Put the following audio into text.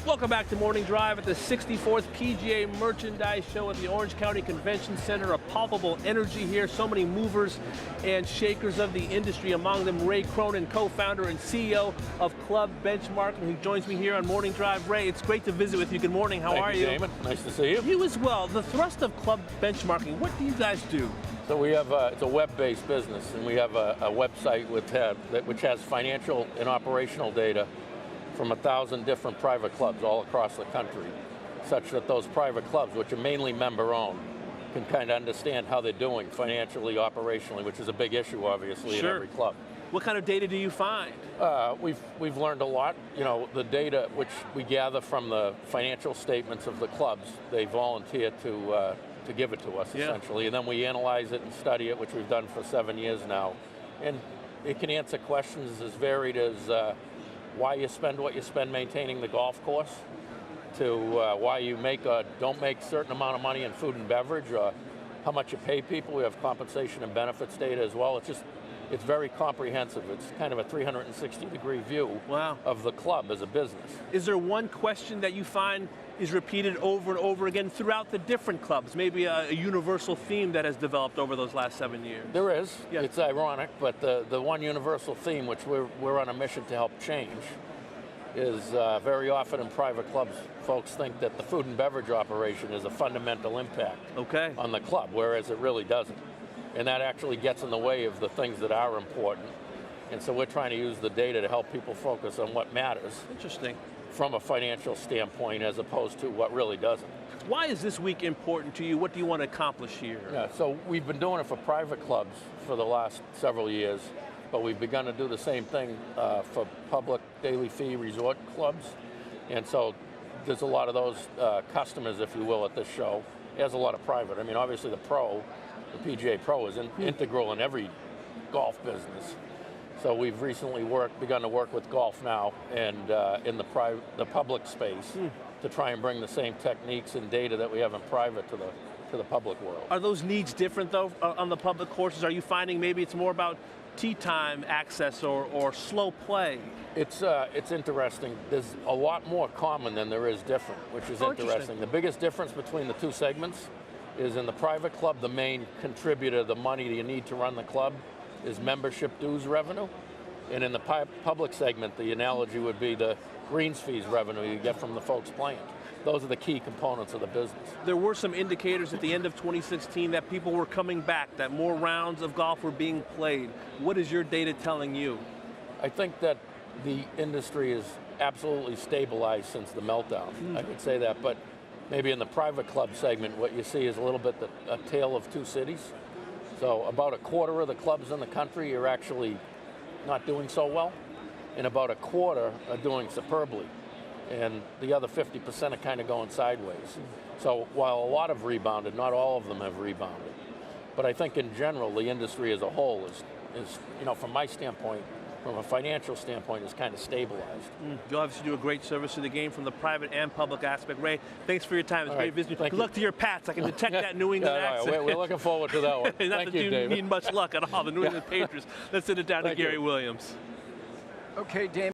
Welcome back to Morning Drive at the 64th PGA Merchandise Show at the Orange County Convention Center. A palpable energy here, so many movers and shakers of the industry, among them Ray Cronin, co-founder and CEO of Club Benchmarking, who joins me here on Morning Drive. Ray, it's great to visit with you. Good morning, how are you? Thank you, Damon. Nice to see you. You as well. The thrust of Club Benchmarking, what do you guys do? So we have, it's a web-based business, and we have a website which has financial and operational data from 1,000 different private clubs all across the country, such that those private clubs, which are mainly member-owned, can kind of understand how they're doing financially, operationally, which is a big issue, obviously, in every club. What kind of data do you find? We've learned a lot. You know, the data which we gather from the financial statements of the clubs, they volunteer to give it to us, essentially, and then we analyze it and study it, which we've done for 7 years now. And it can answer questions as varied as why you spend what you spend maintaining the golf course, to why you make or don't make a certain amount of money in food and beverage, or how much you pay people. We have compensation and benefits data as well. It's very comprehensive. It's kind of a 360-degree view of the club as a business. Is there one question that you find is repeated over and over again throughout the different clubs? Maybe a universal theme that has developed over those last 7 years? There is. Yeah. It's ironic, but the one universal theme which we're on a mission to help change is very often in private clubs, folks think that the food and beverage operation is a fundamental impact on the club, whereas it really doesn't. And that actually gets in the way of the things that are important. And so we're trying to use the data to help people focus on what matters. Interesting. From a financial standpoint, as opposed to what really doesn't. Why is this week important to you? What do you want to accomplish here? Yeah, so we've been doing it for private clubs for the last several years, but we've begun to do the same thing for public daily fee resort clubs. And so there's a lot of those customers, if you will, at this show. There's a lot of private. I mean, obviously the PGA Pro is integral in every golf business. So we've recently begun to work with Golf Now and in the public space to try and bring the same techniques and data that we have in private to the public world. Are those needs different though on the public courses? Are you finding maybe it's more about tee time access or slow play? It's interesting. There's a lot more common than there is different, which is interesting. The biggest difference between the two segments is in the private club, the main contributor, the money that you need to run the club, is membership dues revenue. And in the public segment, the analogy would be the greens fees revenue you get from the folks playing. Those are the key components of the business. There were some indicators at the end of 2016 that people were coming back, that more rounds of golf were being played. What is your data telling you? I think that the industry is absolutely stabilized since the meltdown. I could say that, but maybe in the private club segment, what you see is a little bit a tale of two cities. So about a quarter of the clubs in the country are actually not doing so well, and about a quarter are doing superbly. And the other 50% are kind of going sideways. So while a lot have rebounded, not all of them have rebounded. But I think in general, the industry as a whole is you know, from my standpoint, from a financial standpoint, is kind of stabilized. You obviously do a great service to the game from the private and public aspect. Ray, thanks for your time. It's great visiting. Good luck to your Pats. I can detect that New England accent. We're looking forward to that one. Thank you, David. Need much luck at all. The New England Patriots. Let's send it down to Gary Williams. Okay, Damon.